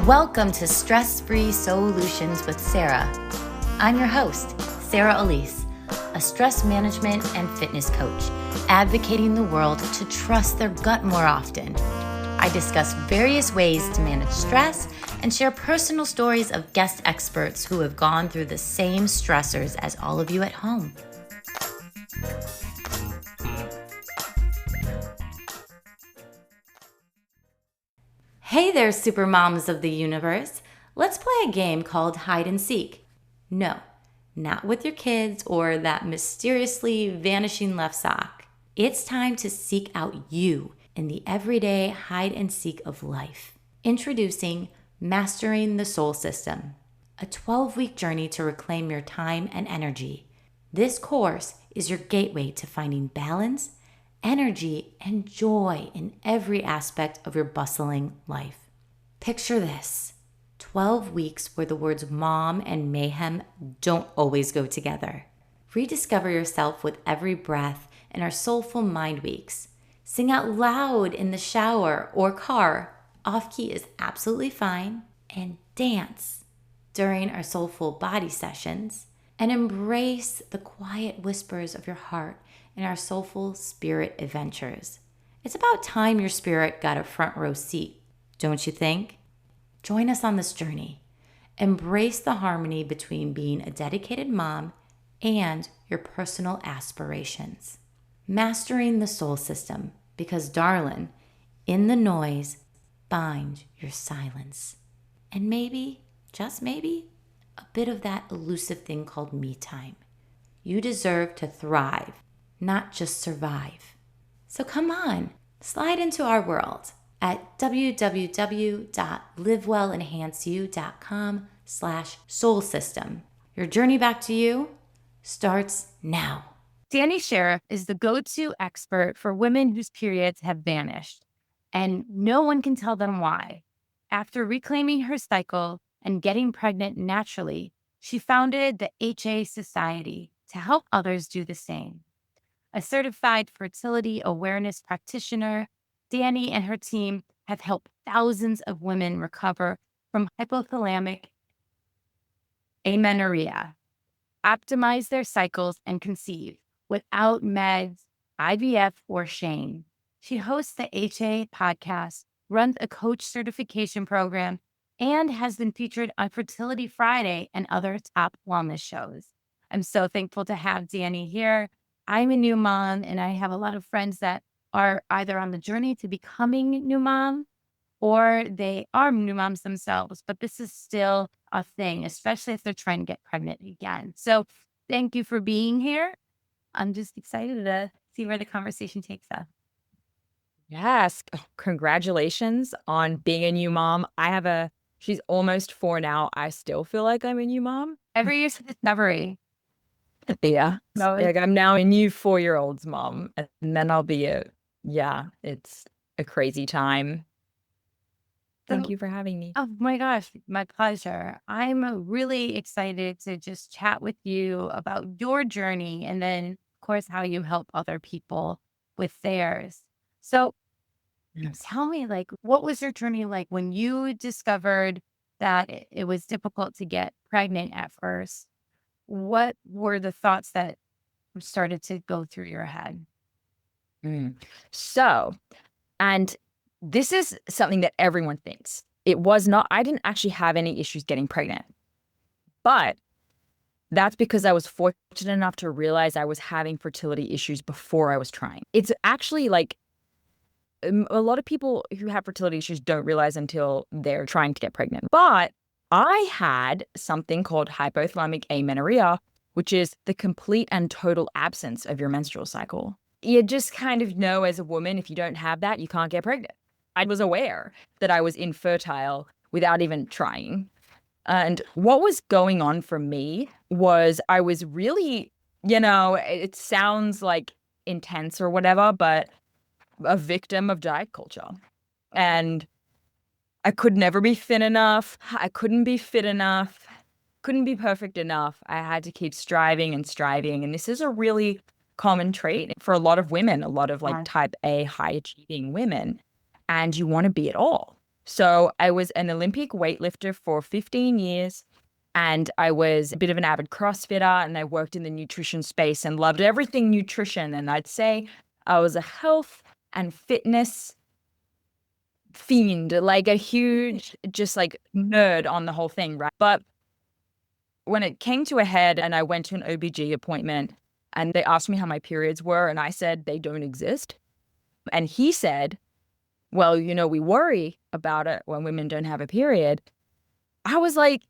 Welcome to Stress-Free SOULutions with Sarah. I'm your host, Sarah Alysse, a stress management and fitness coach, advocating the world to trust their gut more often. I discuss various ways to manage stress and share personal stories of guest experts who have gone through the same stressors as all of you at home. Hey there, super moms of the universe. Let's play a game called hide and seek. No, not with your kids or that mysteriously vanishing left sock. It's time to seek out you in the everyday hide and seek of life. Introducing Mastering the Soul System, a 12-week journey to reclaim your time and energy. This course is your gateway to finding balance, energy, and joy in every aspect of your bustling life. Picture this, 12 weeks where the words mom and mayhem don't always go together. Rediscover yourself with every breath in our Soulful Mind Weeks. Sing out loud in the shower or car, off-key is absolutely fine, and dance during our Soulful Body sessions, and embrace the quiet whispers of your heart in our Soulful Spirit adventures. It's about time your spirit got a front row seat, don't you think? Join us on this journey. Embrace the harmony between being a dedicated mom and your personal aspirations. Mastering the soul system, because darling, in the noise, find your silence. And maybe, just maybe, a bit of that elusive thing called me time. You deserve to thrive, not just survive. So come on, slide into our world at www.livewellenhanceyou.com/soul-system. Your journey back to you starts now. Dani Sheriff is the go-to expert for women whose periods have vanished, and no one can tell them why. After reclaiming her cycle and getting pregnant naturally, she founded the HA Society to help others do the same. A certified fertility awareness practitioner, Dani and her team have helped thousands of women recover from hypothalamic amenorrhea, optimize their cycles, and conceive without meds, IVF, or shame. She hosts the HA podcast, runs a coach certification program, and has been featured on Fertility Friday and other top wellness shows. I'm so thankful to have Dani here. I'm a new mom, and I have a lot of friends that are either on the journey to becoming new mom or they are new moms themselves, but this is still a thing, especially if they're trying to get pregnant again. So thank you for being here. I'm just excited to see where the conversation takes us. Yes. Congratulations on being a new mom. She's almost 4 now. I still feel like I'm a new mom. Every year's a discovery. Yeah. No, Like I'm now a new 4-year-old's mom. And then I'll be it's a crazy time. Thank you for having me. Oh my gosh, my pleasure. I'm really excited to just chat with you about your journey and then, of course, how you help other people with theirs. So tell me, what was your journey like when you discovered that it was difficult to get pregnant at first? What were the thoughts that started to go through your head? So, and this is something that everyone thinks. I didn't actually have any issues getting pregnant, but that's because I was fortunate enough to realize I was having fertility issues before I was trying. It's actually a lot of people who have fertility issues don't realize until they're trying to get pregnant. But I had something called hypothalamic amenorrhea, which is the complete and total absence of your menstrual cycle. You just kind of know as a woman, if you don't have that, you can't get pregnant. I was aware that I was infertile without even trying. And what was going on for me was I was really, it sounds like intense or whatever, but a victim of diet culture. And I could never be thin enough. I couldn't be fit enough. Couldn't be perfect enough. I had to keep striving and striving. And this is a really common trait for a lot of women, a lot of type A high achieving women. And you want to be it all. So I was an Olympic weightlifter for 15 years. And I was a bit of an avid CrossFitter, and I worked in the nutrition space and loved everything nutrition. And I'd say I was a health and fitness fiend, like a huge, just like nerd on the whole thing, right? But when it came to a head and I went to an OBG appointment and they asked me how my periods were, and I said they don't exist. And he said, well, we worry about it when women don't have a period. I was like,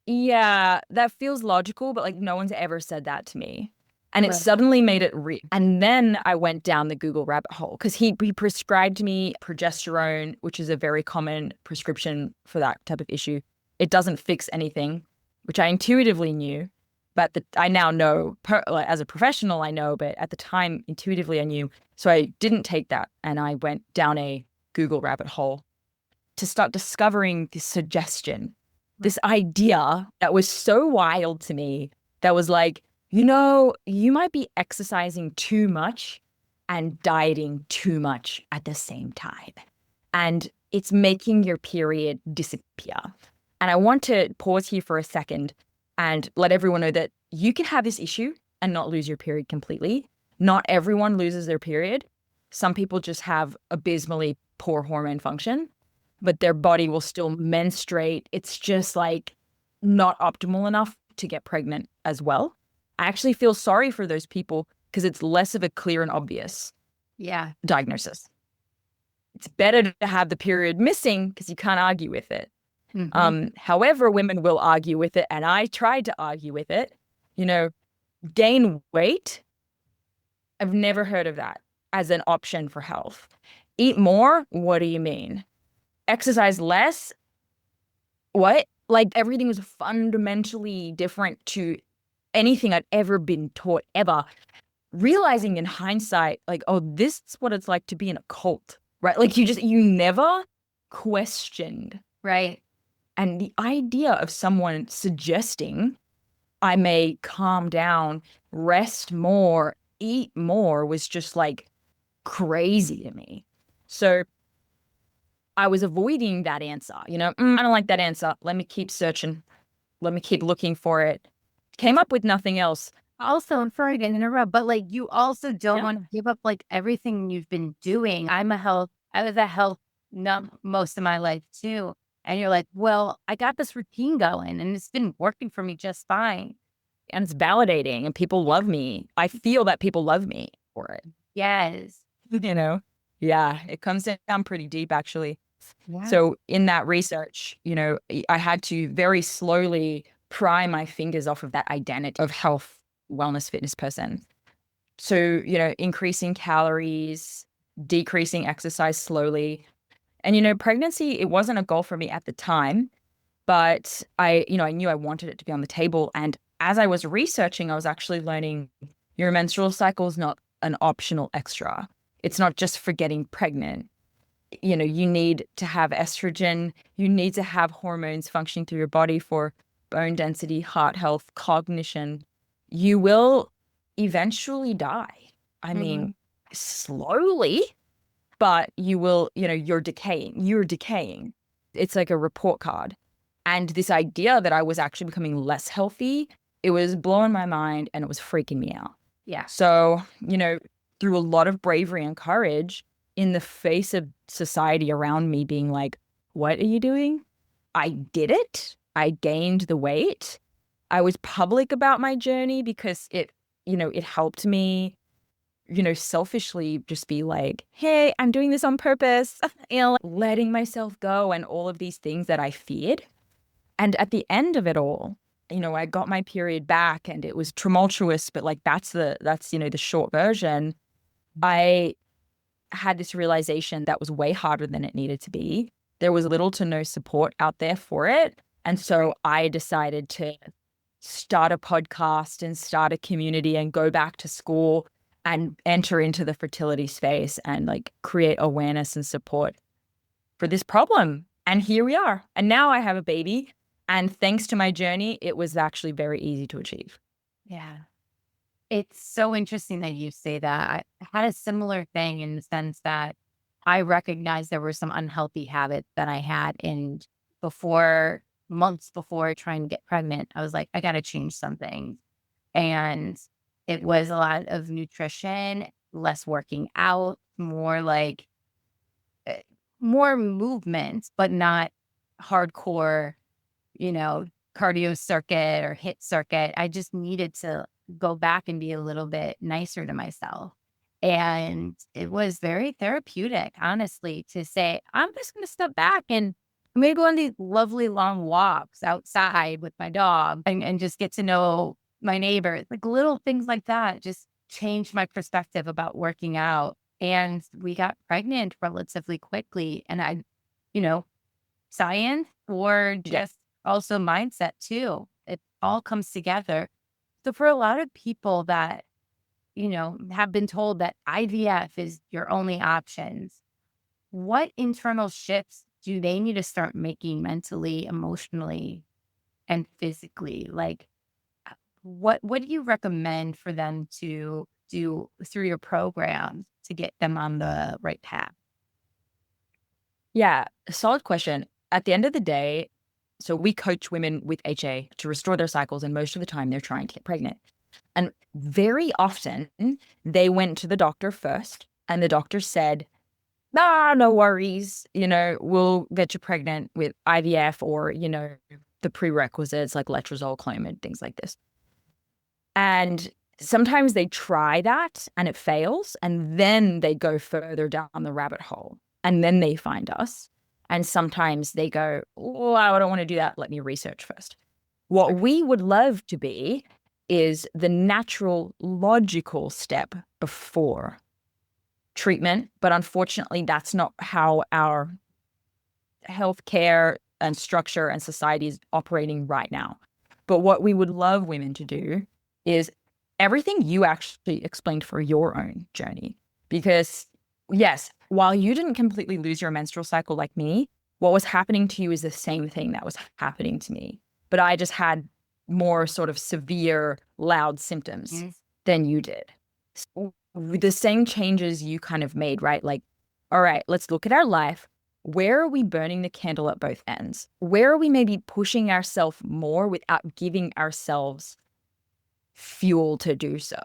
yeah, that feels logical, but like no one's ever said that to me. And it suddenly made it real. And then I went down the Google rabbit hole because he prescribed me progesterone, which is a very common prescription for that type of issue. It doesn't fix anything, which I intuitively knew, but I now know, as a professional, I know, but at the time, intuitively, I knew. So I didn't take that, and I went down a Google rabbit hole to start discovering this suggestion, this idea that was so wild to me, that was like, you might be exercising too much and dieting too much at the same time. And it's making your period disappear. And I want to pause here for a second and let everyone know that you can have this issue and not lose your period completely. Not everyone loses their period. Some people just have abysmally poor hormone function, but their body will still menstruate. It's just like not optimal enough to get pregnant as well. I actually feel sorry for those people because it's less of a clear and obvious diagnosis. It's better to have the period missing because you can't argue with it. Mm-hmm. However, women will argue with it, and I tried to argue with it. Gain weight, I've never heard of that as an option for health. Eat more, what do you mean? Exercise less, what? Like everything was fundamentally different to anything I'd ever been taught ever. Realizing in hindsight, like, oh, this is what it's like to be in a cult, right? Like you never questioned. Right. And the idea of someone suggesting I may calm down, rest more, eat more was just like crazy to me. So I was avoiding that answer. I don't like that answer. Let me keep searching. Let me keep looking for it. Came up with nothing else. Also, I'm sorry to interrupt, but like you also don't want to give up like everything you've been doing. I was a health nut most of my life too. And you're like, well, I got this routine going and it's been working for me just fine. And it's validating and people love me. I feel that people love me for it. Yes. Yeah, it comes down pretty deep actually. Yeah. So in that research, I had to very slowly pry my fingers off of that identity of health, wellness, fitness person. So, increasing calories, decreasing exercise slowly. And, pregnancy, it wasn't a goal for me at the time, but I knew I wanted it to be on the table. And as I was researching, I was actually learning your menstrual cycle is not an optional extra. It's not just for getting pregnant. You need to have estrogen. You need to have hormones functioning through your body for bone density, heart health, cognition. You will eventually die. I mean, slowly, but you will, you're decaying. You're decaying. It's like a report card. And this idea that I was actually becoming less healthy, it was blowing my mind and it was freaking me out. Yeah. So, through a lot of bravery and courage, in the face of society around me being like, what are you doing? I did it. I gained the weight. I was public about my journey because it helped me, selfishly just be like, hey, I'm doing this on purpose, letting myself go and all of these things that I feared. And at the end of it all, I got my period back and it was tumultuous, but like that's the short version. I had this realization that was way harder than it needed to be. There was little to no support out there for it. And so I decided to start a podcast and start a community and go back to school and enter into the fertility space and like create awareness and support for this problem. And here we are. And now I have a baby. And thanks to my journey, it was actually very easy to achieve. Yeah. It's so interesting that you say that. I had a similar thing in the sense that I recognized there were some unhealthy habits that I had. And months before trying to get pregnant, I was like, I got to change something. And it was a lot of nutrition, less working out, more like more movement, but not hardcore, you know, cardio circuit or hit circuit. I just needed to go back and be a little bit nicer to myself. And it was very therapeutic, honestly, to say, I'm just going to step back and I'm going to go on these lovely long walks outside with my dog and just get to know my neighbors. Like little things like that just changed my perspective about working out. And we got pregnant relatively quickly. And I, you know, science or just also mindset too. It all comes together. So for a lot of people that, have been told that IVF is your only options, what internal shifts do they need to start making mentally, emotionally, and physically? Like, what do you recommend for them to do through your program to get them on the right path? Yeah, solid question. At the end of the day, so we coach women with HA to restore their cycles, and most of the time they're trying to get pregnant. And very often they went to the doctor first, and the doctor said, no worries, we'll get you pregnant with IVF or, the prerequisites like letrozole, Clomid, things like this. And sometimes they try that and it fails, and then they go further down the rabbit hole, and then they find us. And sometimes they go, oh, I don't want to do that. Let me research first. What we would love to be is the natural, logical step before treatment. But unfortunately, that's not how our healthcare and structure and society is operating right now. But what we would love women to do is everything you actually explained for your own journey. Because yes, while you didn't completely lose your menstrual cycle like me, what was happening to you is the same thing that was happening to me. But I just had more sort of severe, loud symptoms than you did. So with the same changes you kind of made, right? Like, all right, let's look at our life. Where are we burning the candle at both ends? Where are we maybe pushing ourselves more without giving ourselves fuel to do so?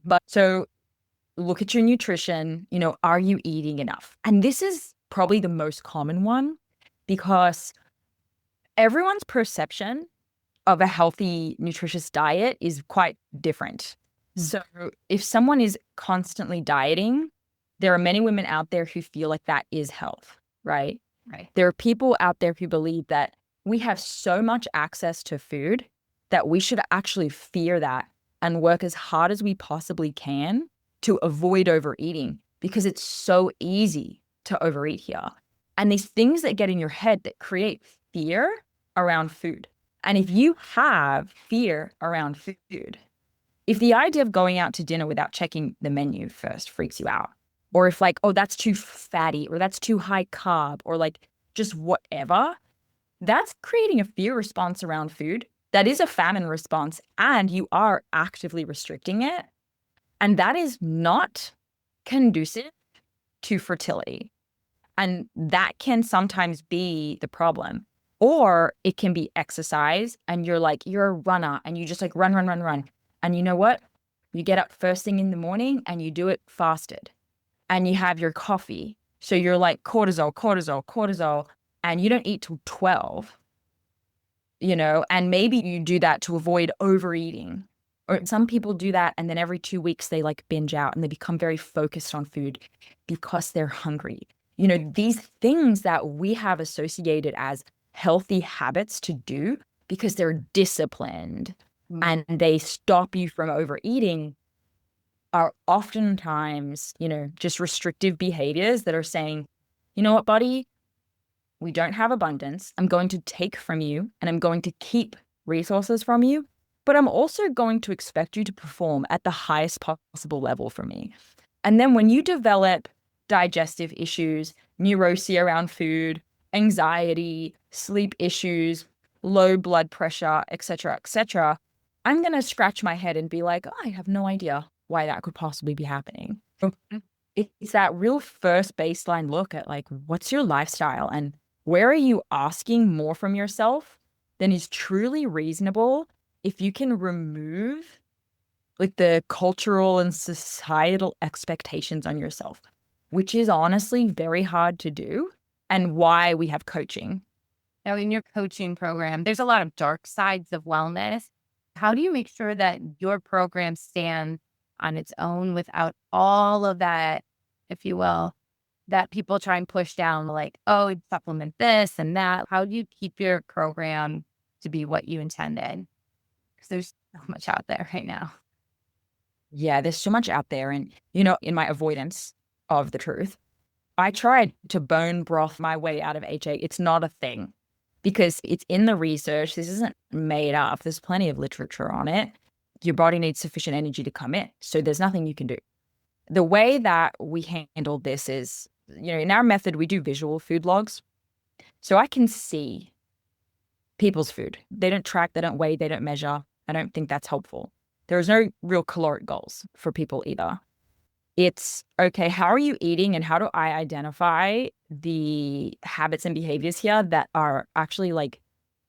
But so look at your nutrition, are you eating enough? And this is probably the most common one because everyone's perception of a healthy, nutritious diet is quite different. So if someone is constantly dieting, there are many women out there who feel like that is health, right? Right. There are people out there who believe that we have so much access to food that we should actually fear that and work as hard as we possibly can to avoid overeating, because it's so easy to overeat here. And these things that get in your head that create fear around food. And if you have fear around food, if the idea of going out to dinner without checking the menu first freaks you out, or if like, oh, that's too fatty, or that's too high carb, or like just whatever, that's creating a fear response around food. That is a famine response, and you are actively restricting it. And that is not conducive to fertility. And that can sometimes be the problem. Or it can be exercise, and you're a runner and you just like run. And you know what? You get up first thing in the morning and you do it fasted. And you have your coffee. So you're like cortisol, and you don't eat till 12, and maybe you do that to avoid overeating. Or some people do that, and then every 2 weeks they like binge out and they become very focused on food because they're hungry. These things that we have associated as healthy habits to do because they're disciplined and they stop you from overeating are oftentimes, just restrictive behaviors that are saying, you know what, buddy, we don't have abundance. I'm going to take from you and I'm going to keep resources from you, but I'm also going to expect you to perform at the highest possible level for me. And then when you develop digestive issues, neurosis around food, anxiety, sleep issues, low blood pressure, etc., I'm going to scratch my head and be like, oh, I have no idea why that could possibly be happening. it's that real first baseline look at like, what's your lifestyle and where are you asking more from yourself than is truly reasonable if you can remove like the cultural and societal expectations on yourself, which is honestly very hard to do, and why we have coaching. Now, in your coaching program, there's a lot of dark sides of wellness. How do you make sure that your program stands on its own without all of that, if you will, that people try and push down, like, oh, supplement this and that? How do you keep your program to be what you intended? Because there's so much out there right now. Yeah, there's so much out there. And, you know, in my avoidance of the truth, I tried to bone broth my way out of HA. It's not a thing because it's in the research. This isn't made up. There's plenty of literature on it. Your body needs sufficient energy to come in. So there's nothing you can do. The way that we handle this is, you know, in our method, we do visual food logs. So I can see people's food. They don't track, they don't weigh, they don't measure. I don't think that's helpful. There's no real caloric goals for people either. It's, okay, how are you eating and how do I identify the habits and behaviors here that are actually like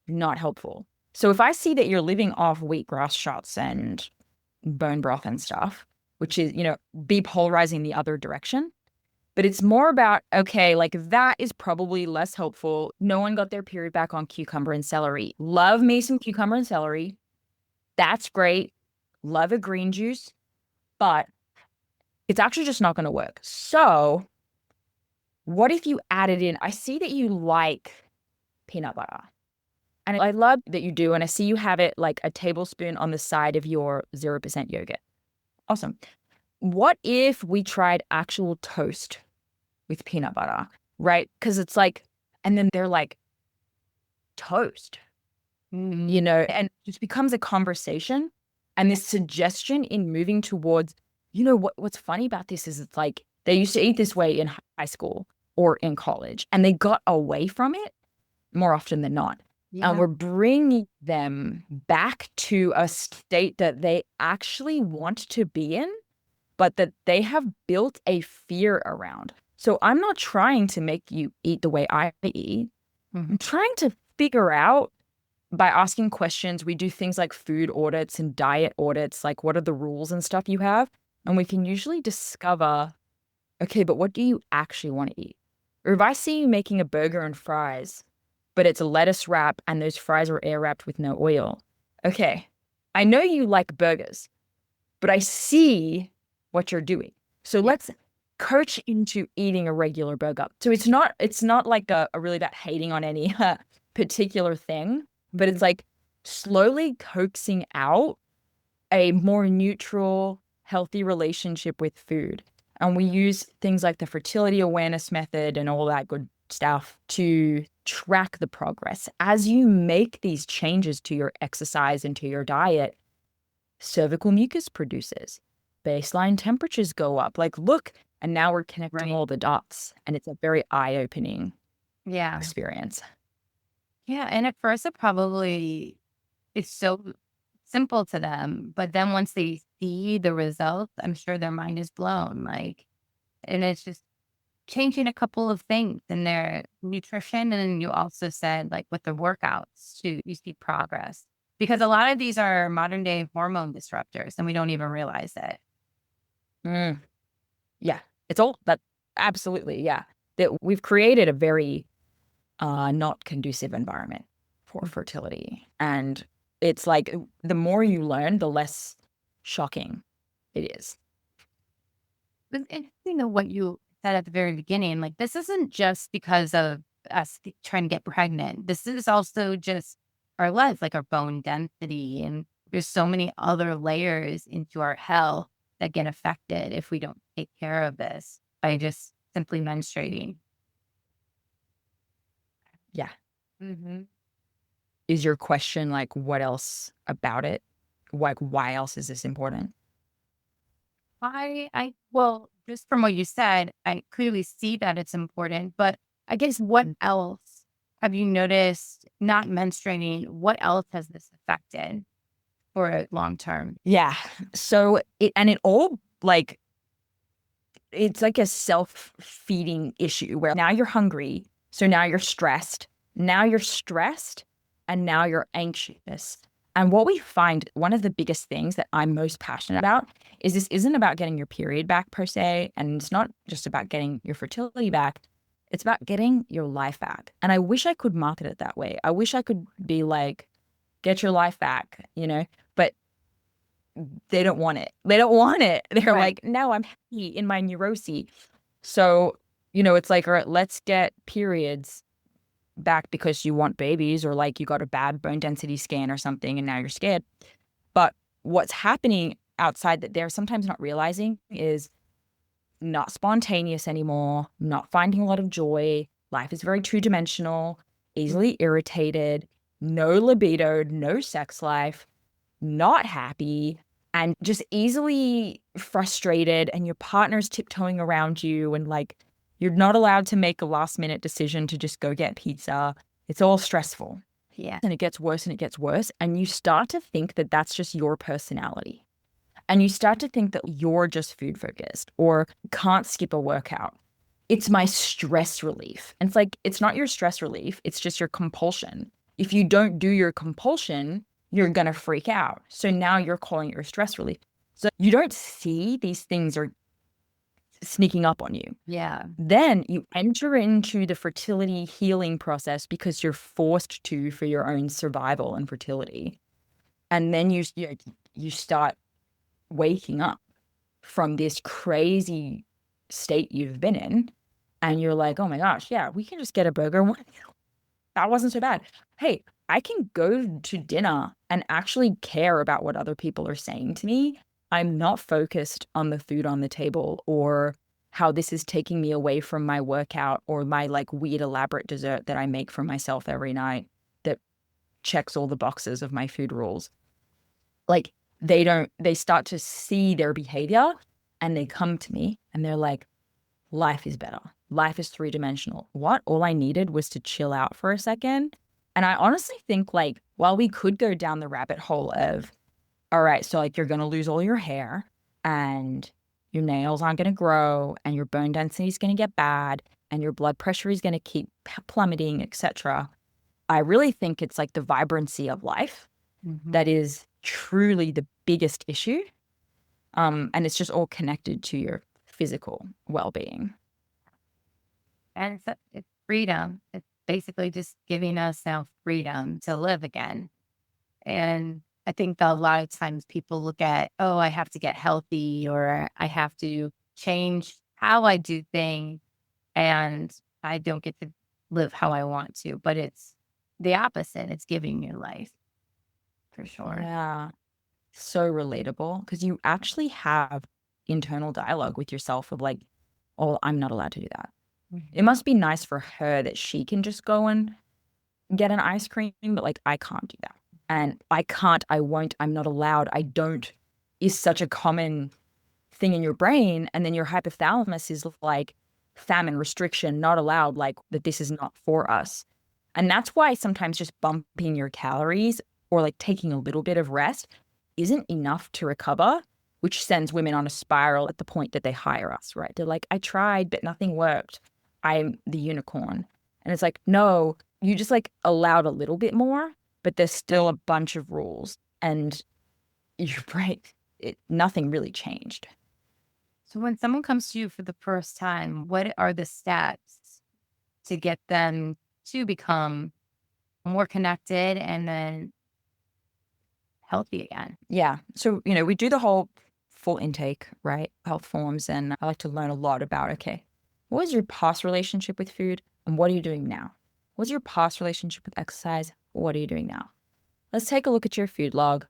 not helpful? So if I see that you're living off wheatgrass shots and bone broth and stuff, which is, you know, be polarizing the other direction, but it's more about, okay, like that is probably less helpful. No one got their period back on cucumber and celery. Love me some cucumber and celery. That's great. Love a green juice, but it's actually just not going to work. So what if you added in, I see that you like peanut butter. And I love that you do. And I see you have it like a tablespoon on the side of your 0% yogurt. Awesome. What if we tried actual toast with peanut butter, right? Because it's like, and then they're like, toast, you know, and it just becomes a conversation. And this suggestion in moving towards, you know, what's funny about this is it's like they used to eat this way in high school or in college and they got away from it more often than not. Yeah. And we're bringing them back to a state that they actually want to be in, but that they have built a fear around. So I'm not trying to make you eat the way I eat. I'm trying to figure out by asking questions. We do things like food audits and diet audits, like what are the rules and stuff you have? And we can usually discover, okay, but what do you actually want to eat? Or if I see you making a burger and fries, but it's a lettuce wrap and those fries are air wrapped with no oil. Okay, I know you like burgers, but I see what you're doing. So let's coach into eating a regular burger. So it's not like a really about hating on any particular thing, but it's like slowly coaxing out a more neutral, healthy relationship with food. And we use things like the fertility awareness method and all that good stuff to track the progress. As you make these changes to your exercise and to your diet, cervical mucus produces, baseline temperatures go up. Like, look, and now we're connecting all the dots. And it's a very eye-opening experience. Yeah. And at first it's so simple to them. But then once they see the results, I'm sure their mind is blown. Like, and it's just changing a couple of things in their nutrition. And then you also said, like, with the workouts too, you see progress. Because a lot of these are modern day hormone disruptors and we don't even realize it. Yeah, it's all that. Absolutely. Yeah. That we've created a very not conducive environment for fertility. And it's like the more you learn, the less shocking it is. But you know what you said at the very beginning, like this isn't just because of us trying to get pregnant. This is also just our life, like our bone density. And there's so many other layers into our health that get affected if we don't take care of this by just simply menstruating. Yeah. Is your question like, what else about it? Like, why else is this important? Well, just from what you said, I clearly see that it's important, but I guess what else have you noticed not menstruating? What else has this affected for long term? Yeah. So it all like it's like a self-feeding issue where now you're hungry, so now you're stressed, and now you're anxious. And what we find, one of the biggest things that I'm most passionate about is this isn't about getting your period back per se, and it's not just about getting your fertility back. It's about getting your life back. And I wish I could market it that way. I wish I could be like, get your life back, but they don't want it. They don't want it. They're like, no, I'm happy in my neurosis. So, it's like, all right, let's get periods back because you want babies, or like you got a bad bone density scan or something and now you're scared. But what's happening outside that they're sometimes not realizing is not spontaneous anymore, not finding a lot of joy. Life is very two-dimensional, easily irritated, no libido, no sex life, not happy, and just easily frustrated, and your partner's tiptoeing around you, and like you're not allowed to make a last-minute decision to just go get pizza. It's all stressful. Yeah. And it gets worse and it gets worse. And you start to think that that's just your personality. And you start to think that you're just food focused or can't skip a workout. It's my stress relief. And it's like, it's not your stress relief. It's just your compulsion. If you don't do your compulsion, you're going to freak out. So now you're calling it your stress relief. So you don't see these things are sneaking up on you. Yeah. Then you enter into the fertility healing process because you're forced to for your own survival and fertility. And then you start waking up from this crazy state you've been in, and you're like, oh my gosh, yeah, we can just get a burger. That wasn't so bad. Hey, I can go to dinner and actually care about what other people are saying to me. I'm not focused on the food on the table or how this is taking me away from my workout or my like weird elaborate dessert that I make for myself every night that checks all the boxes of my food rules. Like they start to see their behavior and they come to me and they're like, life is better. Life is three-dimensional. What? All I needed was to chill out for a second. And I honestly think like, while we could go down the rabbit hole of, all right, so like you're going to lose all your hair and your nails aren't going to grow and your bone density is going to get bad and your blood pressure is going to keep plummeting, etc. I really think it's like the vibrancy of life that is truly the biggest issue. And it's just all connected to your physical well-being. And it's freedom. It's basically just giving us now freedom to live again. And I think that a lot of times people look at, oh, I have to get healthy or I have to change how I do things and I don't get to live how I want to. But it's the opposite. It's giving you life for sure. Yeah. So relatable because you actually have internal dialogue with yourself of like, oh, I'm not allowed to do that. It must be nice for her that she can just go and get an ice cream, but like I can't do that. And I can't, I won't, I'm not allowed, I don't is such a common thing in your brain. And then your hypothalamus is like famine, restriction, not allowed, like that this is not for us. And that's why sometimes just bumping your calories or like taking a little bit of rest isn't enough to recover, which sends women on a spiral at the point that they hire us, right? They're like, I tried, but nothing worked. I'm the unicorn. And it's like, no, you just like allowed a little bit more, but there's still a bunch of rules and you're right. Nothing really changed. So when someone comes to you for the first time, what are the steps to get them to become more connected and then healthy again? Yeah. So, we do the whole full intake, right? Health forms. And I like to learn a lot about, okay, what was your past relationship with food and what are you doing now? What's your past relationship with exercise? What are you doing now? Let's take a look at your food log.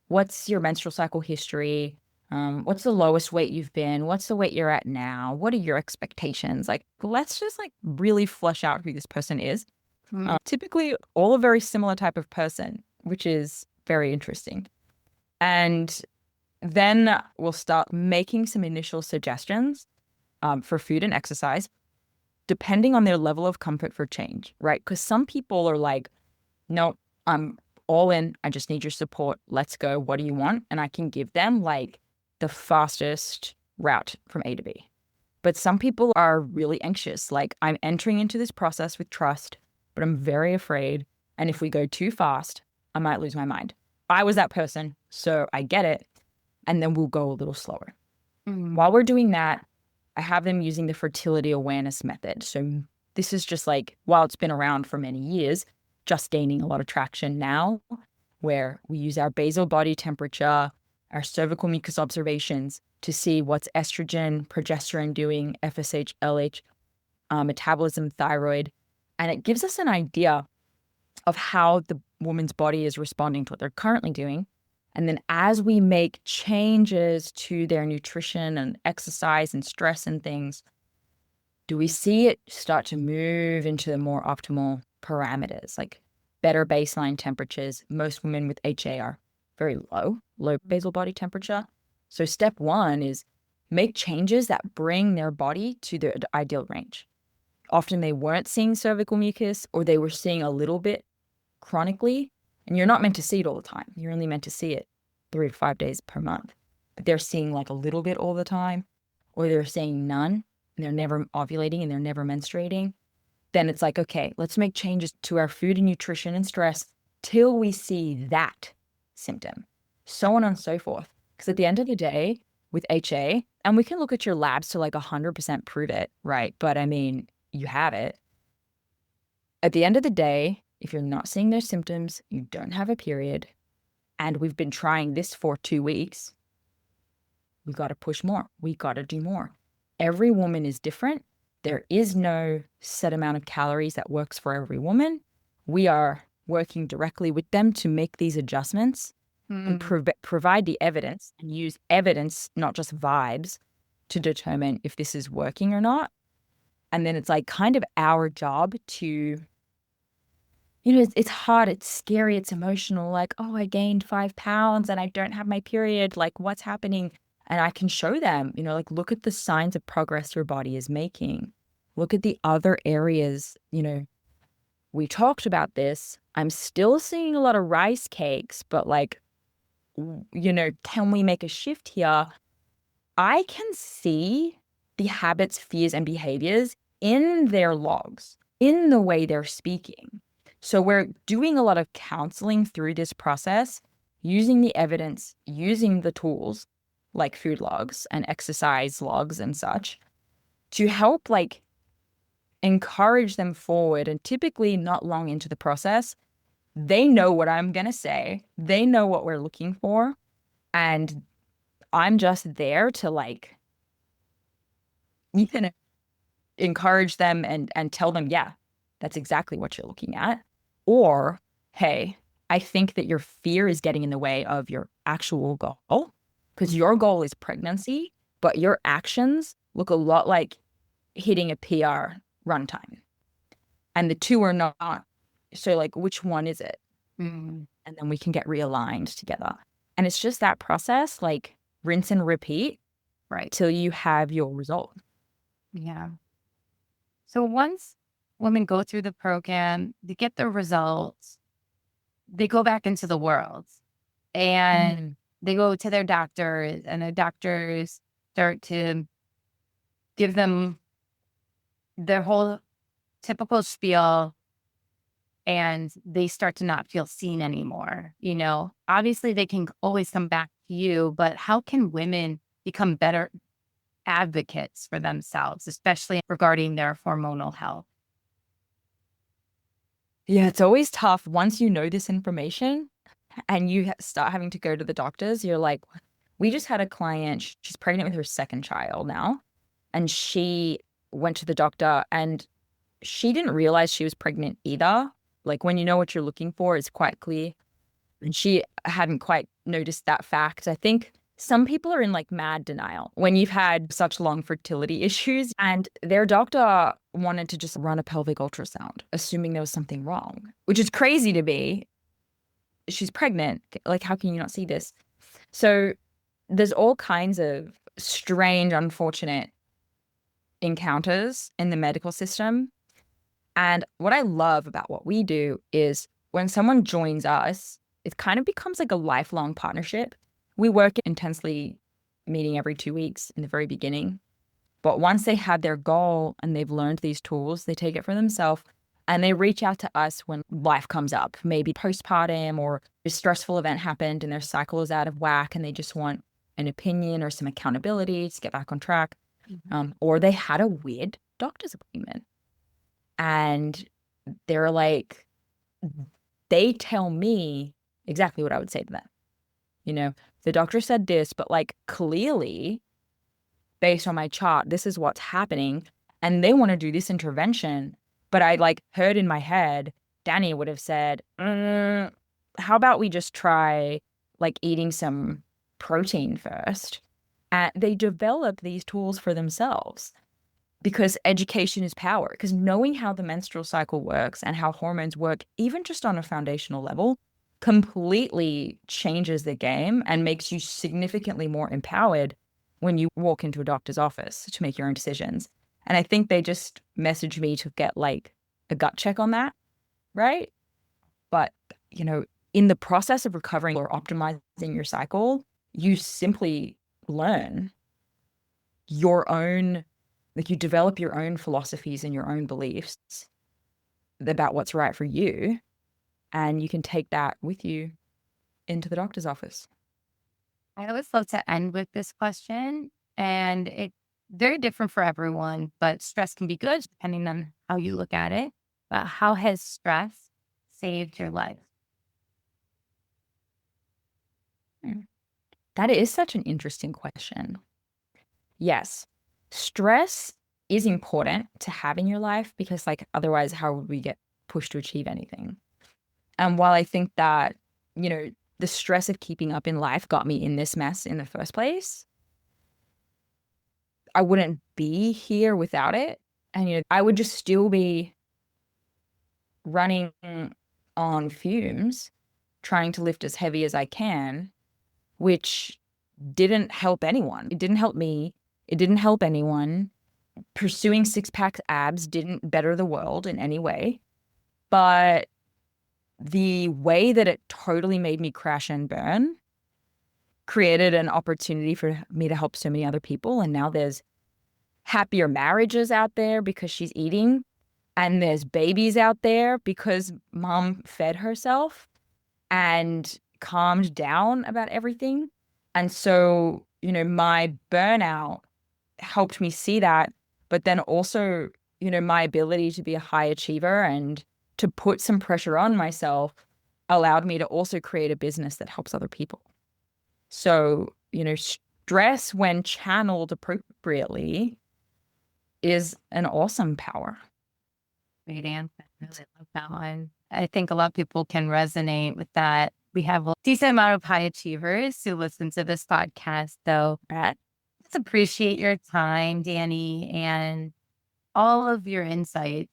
What's your menstrual cycle history? What's the lowest weight you've been? What's the weight you're at now? What are your expectations? Like, let's just like really flesh out who this person is. Typically all a very similar type of person, which is very interesting. And then we'll start making some initial suggestions for food and exercise, depending on their level of comfort for change, right? Because some people are like, no, I'm all in. I just need your support. Let's go. What do you want? And I can give them like the fastest route from A to B. But some people are really anxious. Like, I'm entering into this process with trust, but I'm very afraid. And if we go too fast, I might lose my mind. I was that person, so I get it. And then we'll go a little slower. While we're doing that, I have them using the fertility awareness method. So this is just like, while it's been around for many years, just gaining a lot of traction now, where we use our basal body temperature, our cervical mucus observations to see what's estrogen, progesterone doing, FSH, LH, metabolism, thyroid. And it gives us an idea of how the woman's body is responding to what they're currently doing. And then as we make changes to their nutrition and exercise and stress and things, do we see it start to move into the more optimal parameters, like better baseline temperatures? Most women with HA are very low basal body temperature. So step one is make changes that bring their body to their ideal range. Often they weren't seeing cervical mucus, or they were seeing a little bit chronically, and you're not meant to see it all the time. You're only meant to see it 3 to 5 days per month. But they're seeing like a little bit all the time, or they're seeing none, and they're never ovulating and they're never menstruating. Then it's like, okay, let's make changes to our food and nutrition and stress till we see that symptom, so on and so forth. Because at the end of the day, with HA, and we can look at your labs to like 100% prove it, right? But I mean, you have it. At the end of the day, if you're not seeing those symptoms, you don't have a period, and we've been trying this for 2 weeks, we got to push more. We got to do more. Every woman is different. There is no set amount of calories that works for every woman. We are working directly with them to make these adjustments and provide the evidence, and use evidence, not just vibes, to determine if this is working or not. And then it's like kind of our job to, it's hard, it's scary, it's emotional. Like, oh, I gained 5 pounds and I don't have my period. Like, what's happening? And I can show them, like, look at the signs of progress your body is making. Look at the other areas, we talked about this. I'm still seeing a lot of rice cakes, but like, can we make a shift here? I can see the habits, fears, and behaviors in their logs, in the way they're speaking. So we're doing a lot of counseling through this process, using the evidence, using the tools like food logs and exercise logs and such, to help like encourage them forward. And typically not long into the process, they know what I'm going to say. They know what we're looking for. And I'm just there to like, you can encourage them and tell them, yeah, that's exactly what you're looking at. Or, hey, I think that your fear is getting in the way of your actual goal, because your goal is pregnancy, but your actions look a lot like hitting a PR runtime. And the two are not. So like, which one is it? And then we can get realigned together. And it's just that process, like rinse and repeat, Right. till you have your result. Yeah. So once women go through the program, they get the results, they go back into the world and they go to their doctors, and the doctors start to give them their whole typical spiel, and they start to not feel seen anymore. Obviously they can always come back to you, but how can women become better advocates for themselves, especially regarding their hormonal health? Yeah, it's always tough once you know this information and you start having to go to the doctors. You're like, we just had a client, she's pregnant with her second child now, and she went to the doctor and she didn't realize she was pregnant either. Like, when you know what you're looking for, it's quite clear. And she hadn't quite noticed that fact. I think some people are in like mad denial when you've had such long fertility issues, and their doctor wanted to just run a pelvic ultrasound, assuming there was something wrong, which is crazy to me. She's pregnant. Like, how can you not see this? So there's all kinds of strange, unfortunate encounters in the medical system. And what I love about what we do is when someone joins us, it kind of becomes like a lifelong partnership. We work intensely, meeting every 2 weeks in the very beginning. But once they have their goal and they've learned these tools, they take it for themselves and they reach out to us when life comes up, maybe postpartum or a stressful event happened and their cycle is out of whack and they just want an opinion or some accountability to get back on track. Or they had a weird doctor's appointment and they're like, they tell me exactly what I would say to them. You know, the doctor said this, but like clearly based on my chart, this is what's happening. And they want to do this intervention. But I like heard in my head, Dani would have said, how about we just try like eating some protein first? And they develop these tools for themselves because education is power. Because knowing how the menstrual cycle works and how hormones work, even just on a foundational level, completely changes the game and makes you significantly more empowered when you walk into a doctor's office to make your own decisions. And I think they just messaged me to get like a gut check on that, right? But, you know, in the process of recovering or optimizing your cycle, you simply learn your own, like you develop your own philosophies and your own beliefs about what's right for you. And you can take that with you into the doctor's office. I always love to end with this question, and it's very different for everyone, but stress can be good depending on how you look at it. But how has stress saved your life? That is such an interesting question. Yes, stress is important to have in your life because like otherwise how would we get pushed to achieve anything? And while I think that, you know, the stress of keeping up in life got me in this mess in the first place, I wouldn't be here without it. And, you know, I would just still be running on fumes, trying to lift as heavy as I can, which didn't help anyone. It didn't help me. It didn't help anyone. Pursuing six-pack abs didn't better the world in any way. But the way that it totally made me crash and burn created an opportunity for me to help so many other people. And now there's happier marriages out there because she's eating. And there's babies out there because mom fed herself and calmed down about everything. And so, you know, my burnout helped me see that. But then also, you know, my ability to be a high achiever and to put some pressure on myself allowed me to also create a business that helps other people. So, you know, stress when channeled appropriately is an awesome power. Great answer. I really love that one. I think a lot of people can resonate with that. We have a decent amount of high achievers who listen to this podcast, though. Let's appreciate your time, Dani, and all of your insights.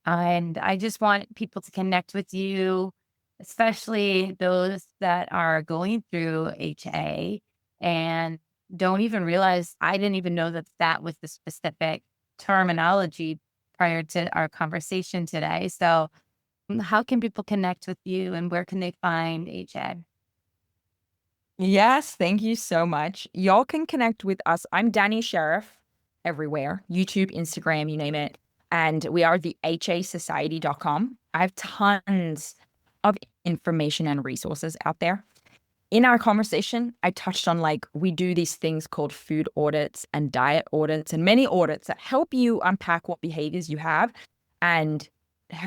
And I just want people to connect with you, especially those that are going through HA and don't even realize, I didn't even know that that was the specific terminology prior to our conversation today. So how can people connect with you and where can they find HA? Yes, thank you so much. Y'all can connect with us. I'm Dani Sheriff everywhere, YouTube, Instagram, you name it. And we are the hasociety.com. I have tons of information and resources out there. In our conversation, I touched on like we do these things called food audits and diet audits and many audits that help you unpack what behaviors you have and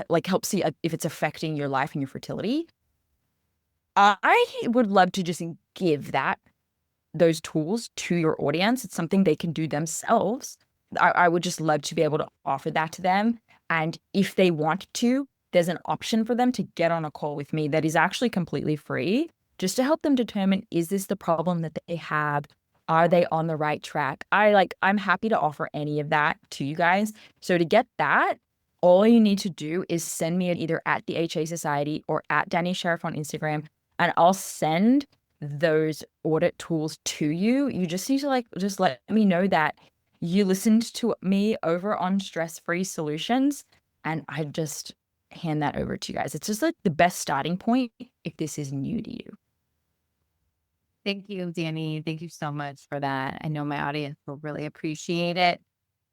like help see if it's affecting your life and your fertility. I would love to just give those tools to your audience. It's something they can do themselves. I would just love to be able to offer that to them. And if they want to, there's an option for them to get on a call with me that is actually completely free, just to help them determine, is this the problem that they have? Are they on the right track? I'm happy to offer any of that to you guys. So to get that, all you need to do is send me either at the HA Society or at Dani Sheriff on Instagram, and I'll send those audit tools to you. You just need to just let me know that you listened to me over on Stress-Free SOULutions, and I just hand that over to you guys. It's just like the best starting point if this is new to you. Thank you, Dani. Thank you so much for that. I know my audience will really appreciate it.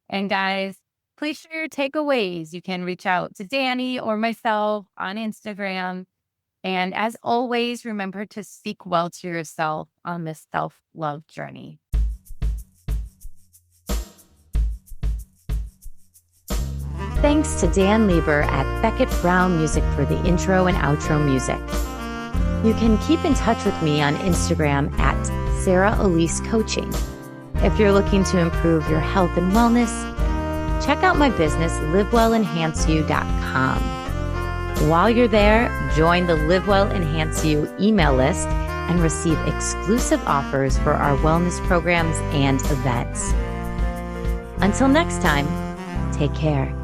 And guys, please share your takeaways. You can reach out to Dani or myself on Instagram. And as always, remember to speak well to yourself on this self-love journey. Thanks to Dan Lieber at Beckett Brown Music for the intro and outro music. You can keep in touch with me on Instagram at Sarah Alysse Coaching. If you're looking to improve your health and wellness, check out my business, livewellenhanceyou.com. While you're there, join the Live Well Enhance You email list and receive exclusive offers for our wellness programs and events. Until next time, take care.